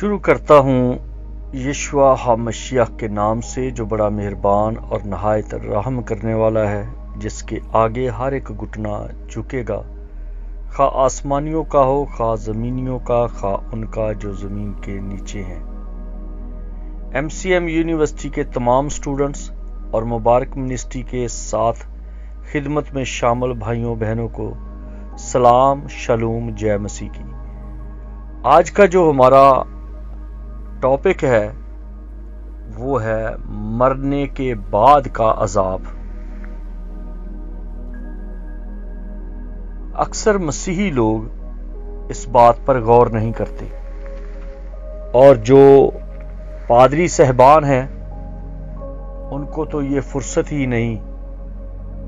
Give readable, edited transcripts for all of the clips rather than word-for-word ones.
شروع کرتا ہوں یشوع ہامشیح کے نام سے جو بڑا مہربان اور نہایت رحم کرنے والا ہے، جس کے آگے ہر ایک گھٹنا جھکے گا، خواہ آسمانیوں کا ہو خواہ زمینیوں کا، خواہ ان کا جو زمین کے نیچے ہیں۔ MCM یونیورسٹی کے تمام سٹوڈنٹس اور مبارک منسٹری کے ساتھ خدمت میں شامل بھائیوں بہنوں کو سلام، شالوم، جے مسیح کی۔ آج کا جو ہمارا ٹاپک ہے وہ ہے مرنے کے بعد کا عذاب۔ اکثر مسیحی لوگ اس بات پر غور نہیں کرتے، اور جو پادری صاحبان ہیں ان کو تو یہ فرصت ہی نہیں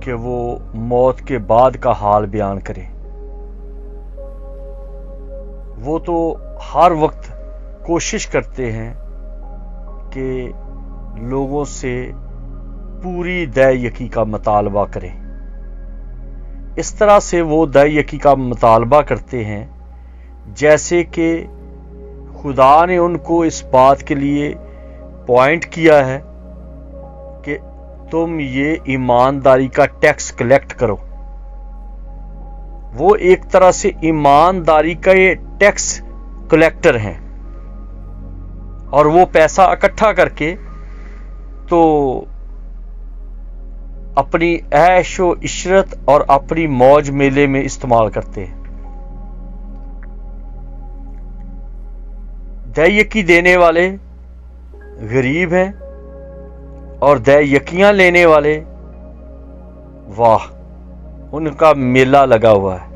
کہ وہ موت کے بعد کا حال بیان کریں۔ وہ تو ہر وقت کوشش کرتے ہیں کہ لوگوں سے پوری دے یقین کا مطالبہ کریں۔ اس طرح سے وہ دے یقین کا مطالبہ کرتے ہیں جیسے کہ خدا نے ان کو اس بات کے لیے پوائنٹ کیا ہے کہ تم یہ ایمانداری کا ٹیکس کلیکٹ کرو۔ وہ ایک طرح سے ایمانداری کا یہ ٹیکس کلیکٹر ہیں، اور وہ پیسہ اکٹھا کر کے تو اپنی عیش و عشرت اور اپنی موج میلے میں استعمال کرتے ہیں۔ دے یقین دینے والے غریب ہیں، اور دے یقیاں لینے والے واہ، ان کا میلہ لگا ہوا ہے،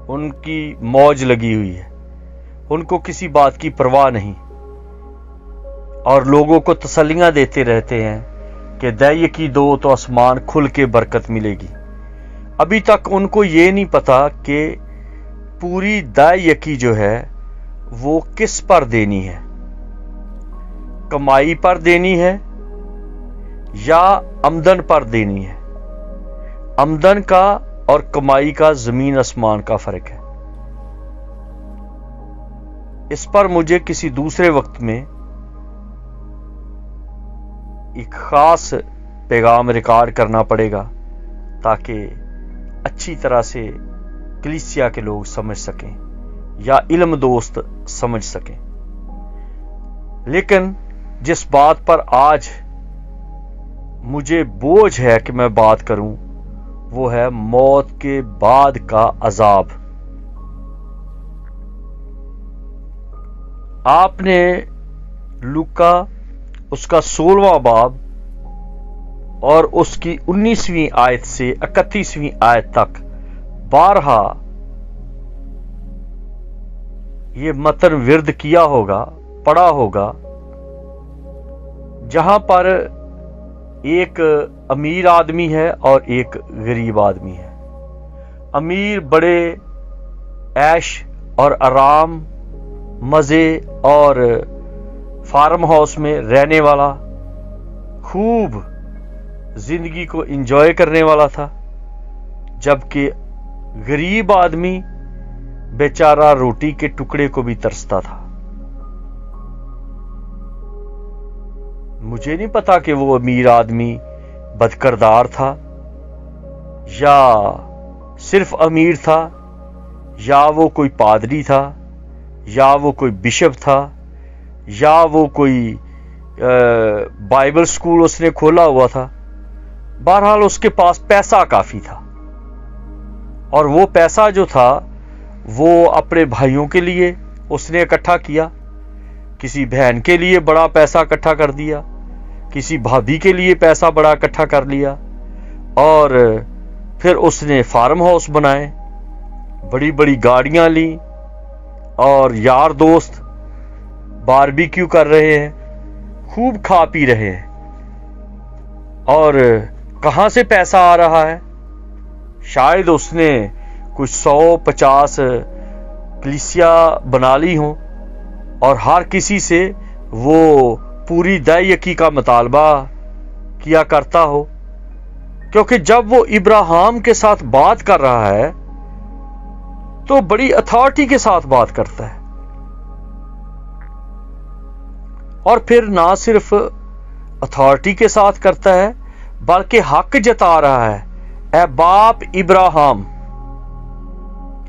ان کی موج لگی ہوئی ہے، ان کو کسی بات کی پرواہ نہیں، اور لوگوں کو تسلیاں دیتے رہتے ہیں کہ دے یقین دو تو آسمان کھل کے برکت ملے گی۔ ابھی تک ان کو یہ نہیں پتا کہ پوری دے یقین جو ہے وہ کس پر دینی ہے، کمائی پر دینی ہے یا آمدن پر دینی ہے۔ آمدن کا اور کمائی کا زمین آسمان کا فرق ہے۔ اس پر مجھے کسی دوسرے وقت میں ایک خاص پیغام ریکارڈ کرنا پڑے گا تاکہ اچھی طرح سے کلیسیا کے لوگ سمجھ سکیں یا علم دوست سمجھ سکیں۔ لیکن جس بات پر آج مجھے بوجھ ہے کہ میں بات کروں وہ ہے موت کے بعد کا عذاب۔ آپ نے لوکا اس کا 16واں باب اور اس کی 19ویں آیت سے 31ویں آیت تک بارہا یہ متن ورد کیا ہوگا، پڑھا ہوگا، جہاں پر ایک امیر آدمی ہے اور ایک غریب آدمی ہے۔ امیر بڑے عیش اور آرام، مزے اور فارم ہاؤس میں رہنے والا، خوب زندگی کو انجوائے کرنے والا تھا، جبکہ غریب آدمی بیچارہ روٹی کے ٹکڑے کو بھی ترستا تھا۔ مجھے نہیں پتا کہ وہ امیر آدمی بدکردار تھا یا صرف امیر تھا، یا وہ کوئی پادری تھا، یا وہ کوئی بشپ تھا، یا وہ کوئی بائبل سکول اس نے کھولا ہوا تھا۔ بہرحال اس کے پاس پیسہ کافی تھا، اور وہ پیسہ جو تھا وہ اپنے بھائیوں کے لیے اس نے اکٹھا کیا، کسی بہن کے لیے بڑا پیسہ اکٹھا کر دیا، کسی بھابھی کے لیے پیسہ بڑا اکٹھا کر لیا، اور پھر اس نے فارم ہاؤس بنائے، بڑی بڑی گاڑیاں لیں، اور یار دوست باربیکیو کر رہے ہیں، خوب کھا پی رہے ہیں۔ اور کہاں سے پیسہ آ رہا ہے؟ شاید اس نے کچھ 150 کلیسیا بنا لی ہوں، اور ہر کسی سے وہ پوری دے یقین کا مطالبہ کیا کرتا ہو، کیونکہ جب وہ ابراہیم کے ساتھ بات کر رہا ہے تو بڑی اتھارٹی کے ساتھ بات کرتا ہے۔ اور پھر نہ صرف اتھارٹی کے ساتھ کرتا ہے بلکہ حق جتا رہا ہے، اے باپ ابراہیم۔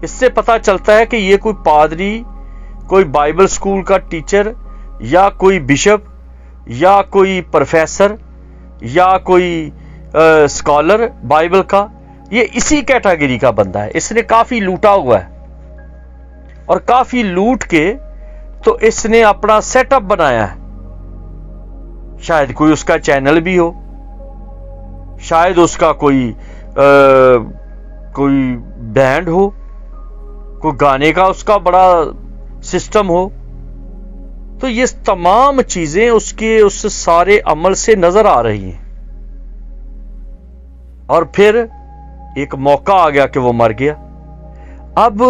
اس سے پتہ چلتا ہے کہ یہ کوئی پادری، کوئی بائبل سکول کا ٹیچر یا کوئی بشپ یا کوئی پروفیسر یا کوئی اسکالر بائبل کا، یہ اسی کیٹیگری کا بندہ ہے۔ اس نے کافی لوٹا ہوا ہے، اور کافی لوٹ کے تو اس نے اپنا سیٹ اپ بنایا ہے۔ شاید کوئی اس کا چینل بھی ہو، شاید اس کا کوئی بینڈ ہو، کوئی گانے کا اس کا بڑا سسٹم ہو۔ تو یہ تمام چیزیں اس کے اس سارے عمل سے نظر آ رہی ہیں۔ اور پھر ایک موقع آ گیا کہ وہ مر گیا۔ اب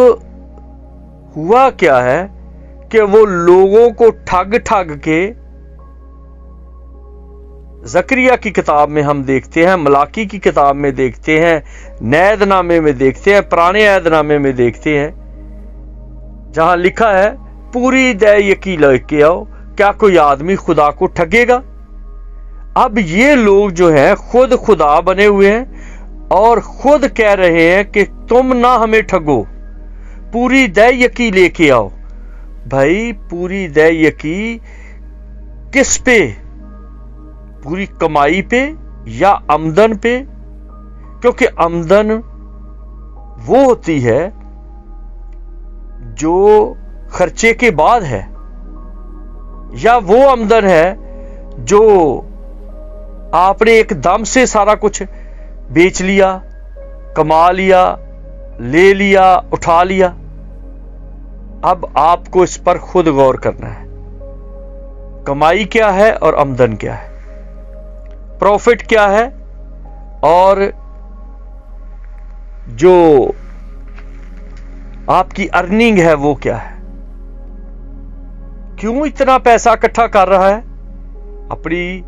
ہوا کیا ہے کہ وہ لوگوں کو ٹھگ ٹھگ کے، زکریا کی کتاب میں ہم دیکھتے ہیں، ملاکی کی کتاب میں دیکھتے ہیں، نئے عہد نامے میں دیکھتے ہیں، پرانے عہد نامے میں دیکھتے ہیں، جہاں لکھا ہے پوری دے یقین لے کے آؤ، کیا کوئی آدمی خدا کو ٹھگے گا؟ اب یہ لوگ جو ہیں خود خدا بنے ہوئے ہیں اور خود کہہ رہے ہیں کہ تم نہ ہمیں ٹھگو، پوری دے یقین لے کے آؤ۔ بھائی پوری دے یقین کس پہ؟ پوری کمائی پہ یا آمدن پہ؟ کیونکہ آمدن وہ ہوتی ہے جو خرچے کے بعد ہے، یا وہ آمدن ہے جو آپ نے ایک دم سے سارا کچھ بیچ لیا، کما لیا، لے لیا، اٹھا لیا۔ اب آپ کو اس پر خود غور کرنا ہے، کمائی کیا ہے اور آمدن کیا ہے، پروفٹ کیا ہے اور جو آپ کی ارننگ ہے وہ کیا ہے۔ کیوں اتنا پیسہ اکٹھا کر رہا ہے؟ اپنی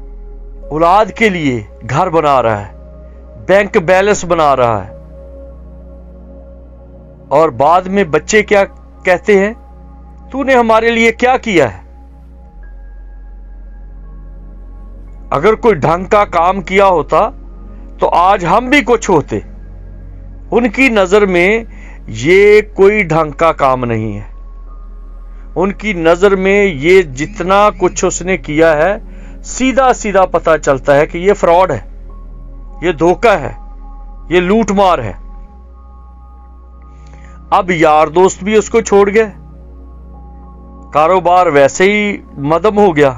اولاد کے لیے گھر بنا رہا ہے، بینک بیلنس بنا رہا ہے، اور بعد میں بچے کیا کہتے ہیں؟ تو نے ہمارے لیے کیا کیا ہے؟ اگر کوئی ڈھنگ کا کام کیا ہوتا تو آج ہم بھی کچھ ہوتے۔ ان کی نظر میں یہ کوئی ڈھنگ کا کام نہیں ہے۔ ان کی نظر میں یہ جتنا کچھ اس نے کیا ہے، سیدھا سیدھا پتہ چلتا ہے کہ یہ فراڈ ہے، یہ دھوکہ ہے، یہ لوٹ مار ہے۔ اب یار دوست بھی اس کو چھوڑ گئے، کاروبار ویسے ہی مدم ہو گیا،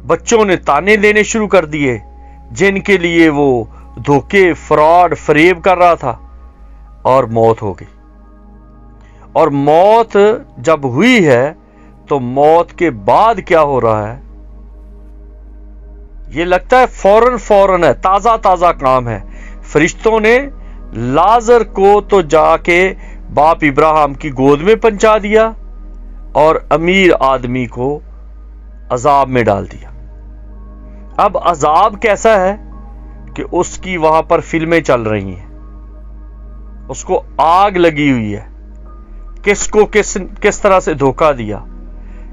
بچوں نے تانے دینے شروع کر دیے جن کے لیے وہ دھوکے، فراڈ، فریب کر رہا تھا، اور موت ہو گئی۔ اور موت جب ہوئی ہے تو موت کے بعد کیا ہو رہا ہے؟ یہ لگتا ہے فوراً ہے، تازہ تازہ کام ہے۔ فرشتوں نے لازر کو تو جا کے باپ ابراہیم کی گود میں پہنچا دیا اور امیر آدمی کو عذاب میں ڈال دیا۔ اب عذاب کیسا ہے کہ اس کی وہاں پر فلمیں چل رہی ہیں، اس کو آگ لگی ہوئی ہے، کس کو کس طرح سے دھوکہ دیا،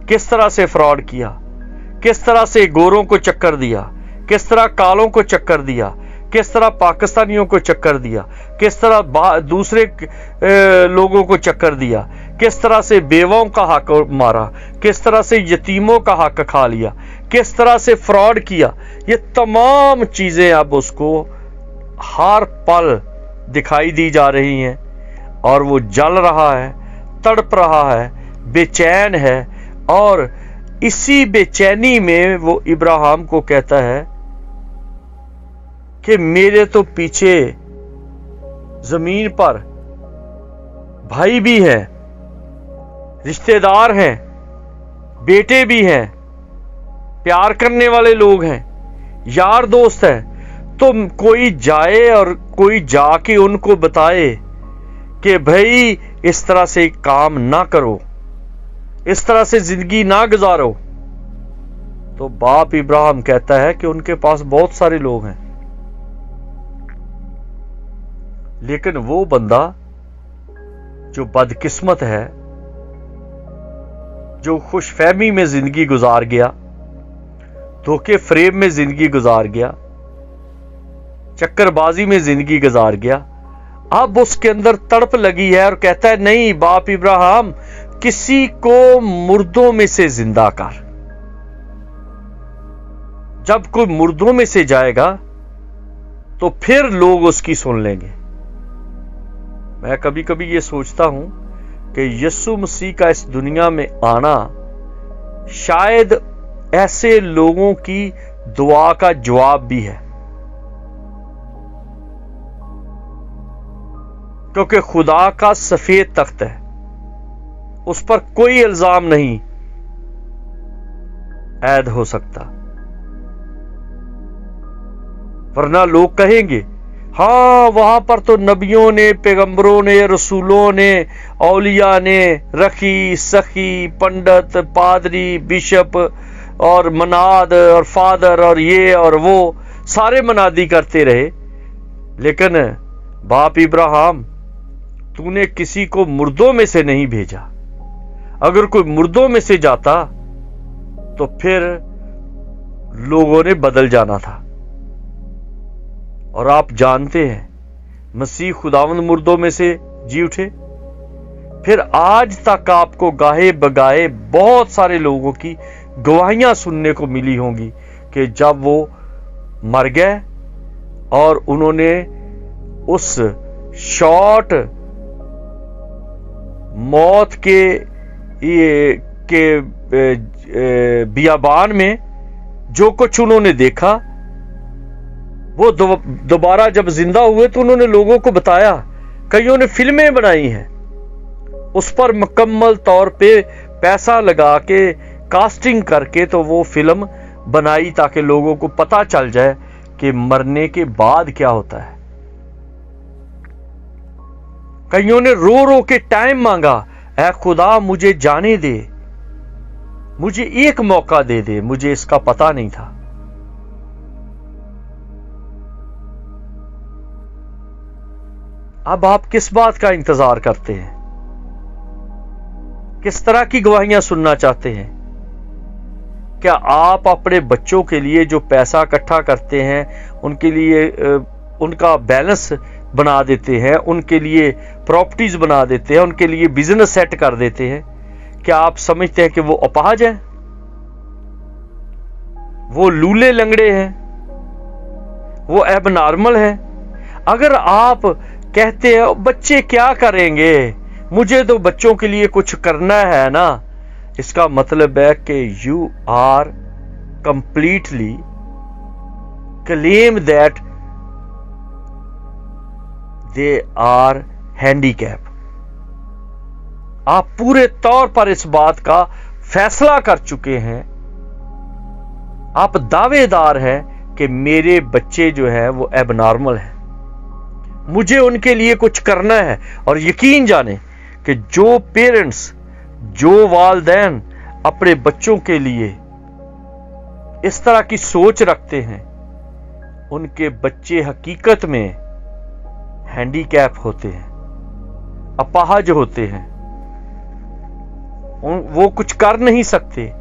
کس طرح سے فراڈ کیا، کس طرح سے گوروں کو چکر دیا، کس طرح کالوں کو چکر دیا، کس طرح پاکستانیوں کو چکر دیا، کس طرح دوسرے لوگوں کو چکر دیا، کس طرح سے بیواؤں کا حق مارا، کس طرح سے یتیموں کا حق کھا لیا، کس طرح سے فراڈ کیا۔ یہ تمام چیزیں اب اس کو ہر پل دکھائی دی جا رہی ہیں، اور وہ جل رہا ہے، تڑپ رہا ہے، بے چین ہے، اور اسی بے چینی میں وہ ابراہیم کو کہتا ہے کہ میرے تو پیچھے زمین پر بھائی بھی ہیں، رشتہ دار ہیں، بیٹے بھی ہیں، پیار کرنے والے لوگ ہیں، یار دوست ہیں، تو کوئی جائے اور کوئی جا کے ان کو بتائے کہ بھائی اس طرح سے کام نہ کرو، اس طرح سے زندگی نہ گزارو۔ تو باپ ابراہیم کہتا ہے کہ ان کے پاس بہت سارے لوگ ہیں، لیکن وہ بندہ جو بدقسمت ہے، جو خوش فہمی میں زندگی گزار گیا، धोखे फ्रेब में जिंदगी गुजार गया, चक्करबाजी में जिंदगी गुजार गया। अब उसके अंदर तड़प लगी है और कहता है नहीं बाप इब्राहिम, किसी को मुर्दों में से जिंदा कर। जब कोई मुर्दों में से जाएगा तो फिर लोग उसकी सुन लेंगे। मैं कभी कभी ये सोचता हूं कि यीशु मसीह का इस दुनिया में आना शायद ऐसे लोगों की दुआ का जवाब भी है, क्योंकि खुदा का सफेद तख्त है, उस पर कोई इल्जाम नहीं ऐद हो सकता। वरना लोग कहेंगे हाँ वहां पर तो नबियों ने, पैगंबरों ने, रसूलों ने, औलिया ने, रखी सखी, पंडित, पादरी, बिशप और मनाद और फादर और ये और वो सारे मनादी करते रहे, लेकिन बाप इब्राहिम तूने किसी को मुर्दों में से नहीं भेजा। अगर कोई मुर्दों में से जाता तो फिर लोगों ने बदल जाना था। और आप जानते हैं मसीह खुदावंद मुर्दों में से जी उठे। फिर आज तक आपको गाहे बगाए बहुत सारे लोगों की गवाहियां सुनने को मिली होंगी कि जब वो मर गए और उन्होंने उस शॉर्ट मौत के बियाबान में जो कुछ उन्होंने देखा, वो दोबारा जब जिंदा हुए तो उन्होंने लोगों को बताया। कईयों ने फिल्में बनाई हैं, उस पर मुकम्मल तौर पे पैसा लगा के कास्टिंग करके तो वो फिल्म बनाई ताकि लोगों को पता चल जाए कि मरने के बाद क्या होता है। कईयों ने रो रो के टाइम मांगा, ऐ खुदा मुझे जाने दे, मुझे एक मौका दे दे, मुझे इसका पता नहीं था। अब आप किस बात का इंतजार करते हैं? किस तरह की गवाहियां सुनना चाहते हैं? क्या आप अपने बच्चों के लिए जो पैसा इकट्ठा करते हैं, उनके लिए उनका बैलेंस बना देते हैं, उनके लिए प्रॉपर्टीज बना देते हैं, उनके लिए बिजनेस सेट कर देते हैं, क्या आप समझते हैं कि वो अपाहज हैं? वो लूले लंगड़े हैं? वो एबनॉर्मल हैं? अगर आप कहते हैं बच्चे क्या करेंगे, मुझे तो बच्चों के लिए कुछ करना है ना, इसका मतलब है कि you are completely claim that they are handicap. आप पूरे तौर पर इस बात का फैसला कर चुके हैं, आप दावेदार हैं कि मेरे बच्चे जो है वो एबनॉर्मल है, मुझे उनके लिए कुछ करना है। और यकीन जाने कि जो पेरेंट्स, जो वालिदैन अपने बच्चों के लिए इस तरह की सोच रखते हैं, उनके बच्चे हकीकत में हैंडीकैप होते हैं, अपाहज होते हैं, वो कुछ कर नहीं सकते,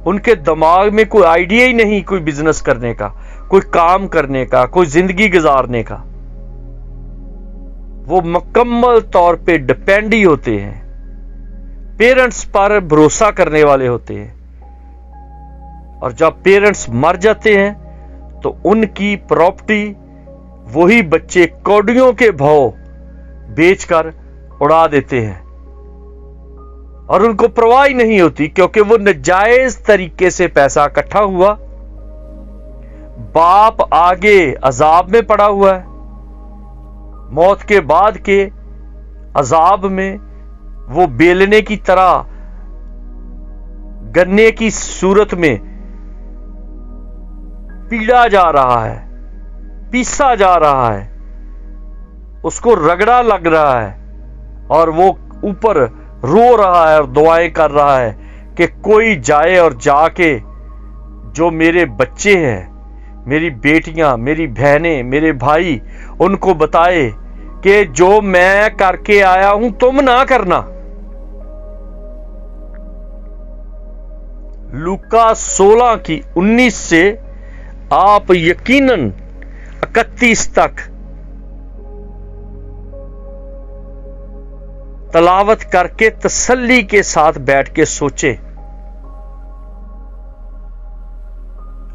उनके दिमाग में कोई आइडिया ही नहीं कोई बिजनेस करने का, कोई काम करने का, कोई जिंदगी गुजारने का। वो मुकम्मल तौर पे डिपेंड ही होते हैं, पेरेंट्स पर भरोसा करने वाले होते हैं। और जब पेरेंट्स मर जाते हैं तो उनकी प्रॉपर्टी वही बच्चे कौड़ियों के भाव बेचकर उड़ा देते हैं और उनको परवाह ही नहीं होती, क्योंकि वो नाजायज तरीके से पैसा इकट्ठा हुआ। बाप आगे अजाब में पड़ा हुआ है, मौत के बाद के अजाब में वो बेलने की तरह गन्ने की सूरत में पीड़ा जा रहा है, पीसा जा रहा है, उसको रगड़ा लग रहा है और वो ऊपर रो रहा है और दुआएं कर रहा है कि कोई जाए और जाके जो मेरे बच्चे हैं, मेरी बेटियां, मेरी बहनें, मेरे भाई, उनको बताए कि जो मैं करके आया हूं तुम ना करना। लूका 16 की 19 से आप यकीनन 31 तक तलावत करके तसल्ली के साथ बैठ के सोचे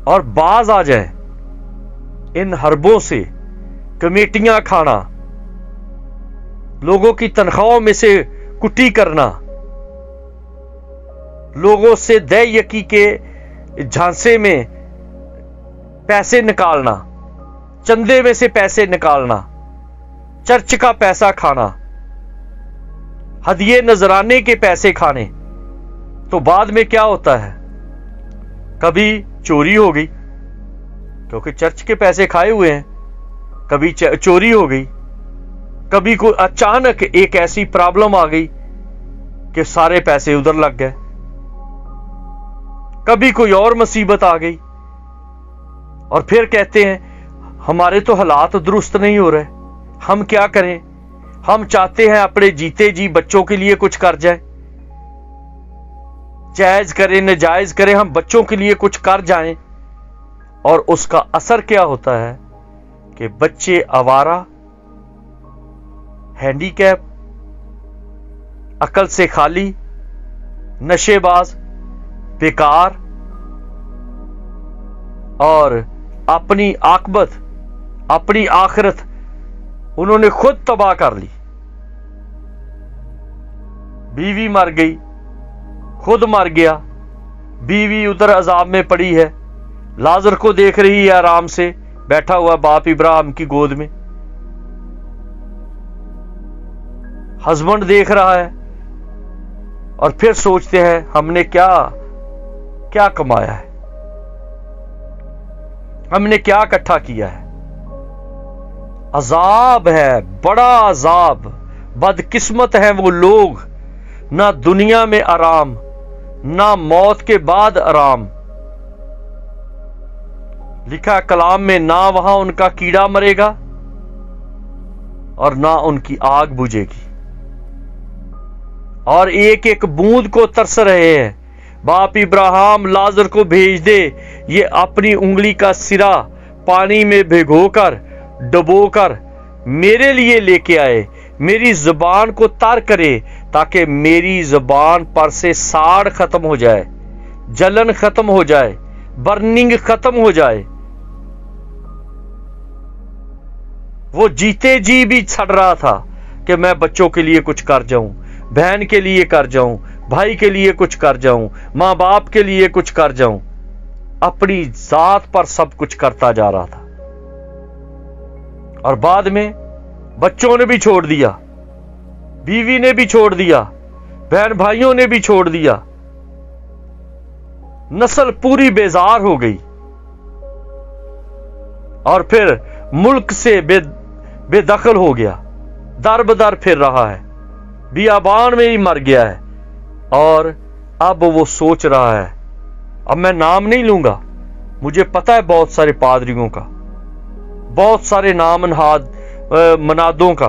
और बाज आ जाए इन हरबों से कमेटियां खाना, लोगों की तनख्वाहों में से कुटी करना, लोगों से दय यकी के झांसे में पैसे निकालना, चंदे में से पैसे निकालना, चर्च का पैसा खाना, हदिये नजराने के पैसे खाने, तो बाद में क्या होता है? कभी चोरी हो गई क्योंकि चर्च के पैसे खाए हुए हैं, कभी चोरी हो गई, कभी कोई अचानक एक ऐसी प्रॉब्लम आ गई कि सारे पैसे उधर लग गए, कभी कोई और मुसीबत आ गई, और फिर कहते हैं हमारे तो हालात दुरुस्त नहीं हो रहे, हम क्या करें? हम चाहते हैं अपने जीते जी बच्चों के लिए कुछ कर जाए, जायज करें नजायज करें, हम बच्चों के लिए कुछ कर जाएं, और उसका असर क्या होता है कि बच्चे आवारा, हैंडीकैप, अकल से खाली, नशेबाज, बेकार, और अपनी आकबत, अपनी आखिरत उन्होंने खुद तबाह कर ली। बीवी मर गई, खुद मर गया, बीवी उधर अजाब में पड़ी है, लाजर को देख रही है आराम से बैठा हुआ बाप इब्राहिम की गोद में, हस्बैंड देख रहा है, और फिर सोचते हैं हमने क्या क्या कमाया है, हमने क्या इकट्ठा किया है। अजाब है, बड़ा अजाब। बदकिस्मत हैं वो लोग, ना दुनिया में आराम, ना मौत के बाद आराम। लिखा कलाम में, ना वहां उनका कीड़ा मरेगा और ना उनकी आग बुझेगी, और एक एक बूंद को तरस रहे हैं। बाप इब्राहिम लाजर को भेज दे, ये अपनी उंगली का सिरा पानी में भिगोकर डुबोकर मेरे लिए लेके आए, मेरी जुबान को तर करे, ताकि मेरी जुबान पर से साड़ खत्म हो जाए, जलन खत्म हो जाए, बर्निंग खत्म हो जाए। वो जीते जी भी छड़ रहा था कि मैं बच्चों के लिए कुछ कर जाऊं, बहन के लिए कर जाऊं, भाई के लिए कुछ कर जाऊं, मां बाप के लिए कुछ कर जाऊं। अपनी जात पर सब कुछ करता जा रहा था, और बाद में बच्चों ने भी छोड़ दिया, बीवी ने भी छोड़ दिया, बहन भाइयों ने भी छोड़ दिया, नस्ल पूरी बेजार हो गई, और फिर मुल्क से बेदखल हो गया, दर बदर फिर रहा है, बियाबान में ही मर गया है। और अब वो सोच रहा है, अब मैं नाम नहीं लूंगा, मुझे पता है बहुत सारे पादरियों का, बहुत सारे नाम मनादों का,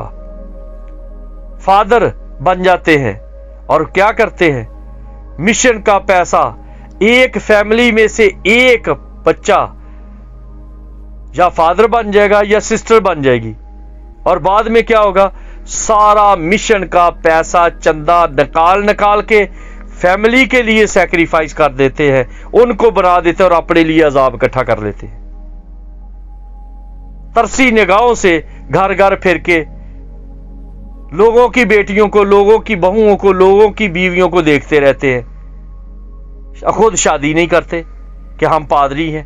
फादर बन जाते हैं और क्या करते हैं, मिशन का पैसा, एक फैमिली में से एक बच्चा या फादर बन जाएगा या सिस्टर बन जाएगी, और बाद में क्या होगा, सारा मिशन का पैसा चंदा निकाल के फैमिली के लिए सैक्रिफाइस कर देते हैं, उनको बना देते हैं और अपने लिए अजाब इकट्ठा कर लेते हैं। तरसी निगाहों से घर घर फिर के लोगों की बेटियों को, लोगों की बहुओं को, लोगों की बीवियों को देखते रहते हैं, खुद शादी नहीं करते कि हम पादरी हैं,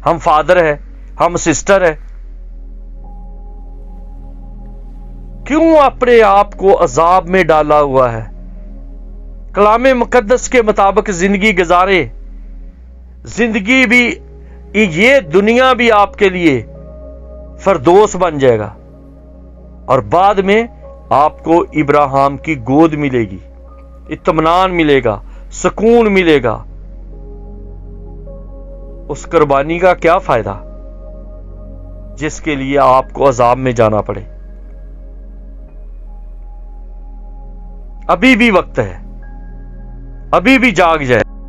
हम फादर हैं, हम सिस्टर हैं। क्यों अपने आप को अजाब में डाला हुआ है? कलामे मुकद्दस के मुताबिक जिंदगी गुजारे, जिंदगी भी, ये दुनिया भी आपके लिए फरदोस बन जाएगा, और बाद में आपको इब्राहिम की गोद मिलेगी, इत्मीनान मिलेगा, सुकून मिलेगा। उस कुर्बानी का क्या फायदा जिसके लिए आपको अजाब में जाना पड़े? अभी भी वक्त है, अभी भी जाग जाए।